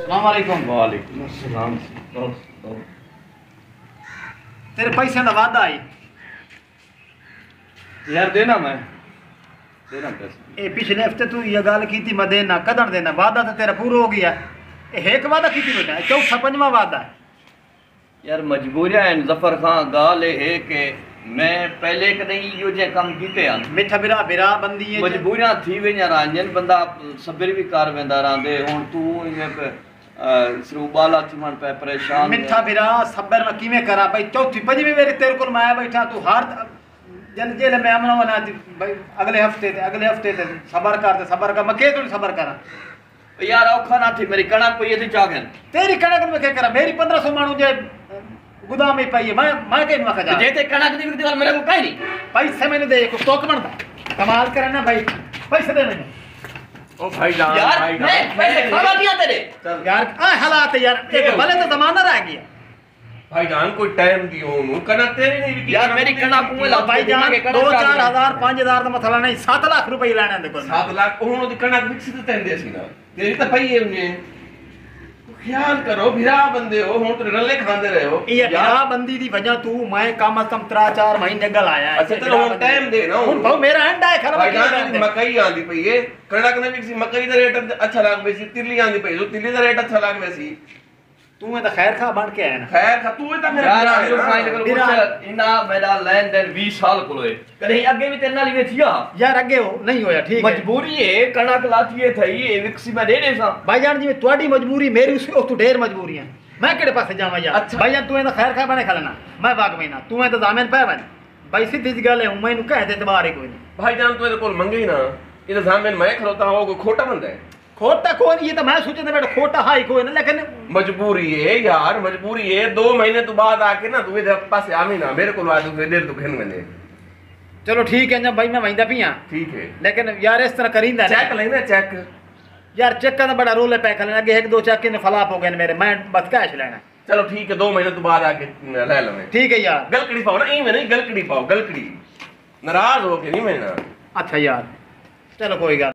सलामकुम। वालेकुम अस्सलाम। तेरे पैसे का वादा आई यार देना मैं देना पैसे। ये पिछले हफ्ते तू ये गल की मैं देना कदन देना वादा तो तेरा पूरा हो गया। एक वादा की बेटा चौथा पंजवा वादा है यार मजबूरियां हैं जफर खान गाल है कि मैं पहले कदे इहो जे कम कीते हैं मिठा बिरा बिरा बंदी है मजबूरियां थी वेंदा रांजन बंदा सबर भी कर वेंदा रांदे हुन तू ये सरूबाला थी मन पे परेशान मिठा बिरा सबर में किवें करा भाई चौथी पंजवी मेरी तेरे को मैं बैठा तू हर जल जेल में अमना वना भाई अगले हफ्ते ते सबर कर मैं के तू सबर करा यार औखा ना थी मेरी कणक पई थी चागन तेरी कणक में के करा मेरी 1500 मानू जे गोदाम में पई है मैं के नु जा जे ते कणक दी विकती वाल मेरे को काई नहीं पैसे मैंने दे को टोक बनता कमाल करना भाई पैसे दे मैंने ओ भाईजान यार मैं पैसे खावा दिया तेरे यार आ हालात यार एक भले तो जमाना रह गया भाईजान कोई टाइम दियो नु कना तेरे नहीं विकी यार मेरी कणक को ला भाईजान 2-4,000 5,000 ਦਾ ਮਸਲਾ ਨਹੀਂ 7 ਲੱਖ ਰੁਪਏ ਲੈਣਾ ਦੇ ਕੋਲ 7 ਲੱਖ ਹੁਣ ਦੀ ਕਣਕ ਵਿਕਸਿਤ ਤੈਂਦੇ ਸੀ ਨਾ ਤੇਰੀ ਤਾਂ ਪਈ ਹੈ ਨੇ ਖਿਆਲ ਕਰੋ ਭਿਰਾ ਬੰਦੇ ਹੋ ਹੁਣ ਤੇ ਰੱਲੇ ਖਾਂਦੇ ਰਹੇ ਹੋ ਇਹ ਭਿਰਾ ਬੰਦੀ ਦੀ ਵਜ੍ਹਾ ਤੂੰ ਮੈਂ ਕਮ ਅਸ ਕਮ 3-4 ਮਹੀਨੇ ਗਲ ਆਇਆ ਅੱਛਾ ਤੇ ਹੁਣ ਟਾਈਮ ਦੇ ਨਾ ਹੁਣ ਭਾਉ ਮੇਰਾ ਐਂਡ ਹੈ ਖਰਾਬ ਭਾਈਜਾਨ ਮਕਈ ਆਂਦੀ ਪਈ ਏ ਕਣਕ ਨੇ ਵਿਕਸੀ ਮਕਈ ਦਾ ਰੇਟ ਅੱਛਾ ਲੱਗ ਪਈ ਸੀ ਤਿੱਲੀ ਆਂਦੀ ਪਈ ਜੋ ਤਿੱਲੀ ਦਾ ਰੇਟ ਅੱਛਾ ਲੱਗ ਪਿਆ ਸੀ ਤੂੰ ਇਹ ਤਾਂ ਖੈਰ ਖਾ ਬਣ ਕੇ ਆਇਆ ਨਾ ਖੈਰ ਖਾ ਤੂੰ ਤਾਂ ਮੇਰਾ यार ਭਰਾ जो ਹੈ फाइल कर कुछ इना मेरा लेन देन 20 साल को है कहीं आगे भी तेरे नाल ही वेचिया यार ਅੱਗੇ ਹੋ ਨਹੀਂ ਹੋਇਆ ਠੀਕ ਹੈ मजबूरी है कणक लाती है थई ये विकसी में दे दे सा ਭਾਈਜਾਨ ਜੀ ਤੁਹਾਡੀ ਮਜਬੂਰੀ ਮੇਰੀ ਉਸ ਤੋਂ ਢੇਰ ਮਜਬੂਰੀਆਂ ਮੈਂ ਕਿਹੜੇ ਪਾਸੇ ਜਾਵਾਂ ਯਾਰ ਅੱਛਾ। ਭਾਈਜਾਨ ਤੂੰ ਇਹਦਾ ਖੈਰ ਖਾ ਬਣੇ ਖਲਣਾ ਮੈਂ ਬਾਗ ਮੈਨਾ ਤੂੰ ਇਹ ਤਾਂ ਜ਼ਾਮਨ ਪੈ ਬਣ ਭਾਈ ਸਿੱਧੀ ਜੀ ਗੱਲ ਹੈ ਮੈਨੂੰ ਕਹਿ ਦੇ ਤਬਾਰ ਕੋਈ ਨਹੀਂ ਭਾਈਜਾਨ ਤੂੰ ਇਹਦੇ ਕੋਲ ਮੰਗੇ ਹੀ ਨਾ ਇਹਦਾ ਜ਼ਾਮਨ ਮੈਂ ਖਲੋਤਾ ਹਾਂ ਉਹ ਕੋਈ ਖੋਟਾ ਬੰਦਾ ਹੈ खोटा कोई नहीं ये तो मैं सोचता बेटा खोटा हाई कोई ना लेकिन मजबूरी है यार मजबूरी है 2 महीने तो बाद आके ना तू इधर पास आवी ना मेरे को आ तू देर तू खेन मैंने चलो ठीक है ना भाई मैं वहींदा पिया ठीक है लेकिन यार इस तरह करींदा चेक लेना चेक यार चेक का बड़ा रोल है पैक लेना आगे 1-2 चेक ने फलाप हो गए मेरे मैं बस कैश लेना चलो ठीक है 2 महीने तो बाद आके ले लो मैं ठीक है यार गलकड़ी पाओ ना इवें नहीं गलकड़ी पाओ गलकड़ी नाराज हो के नहीं मैं ना अच्छा यार चलो कोई गल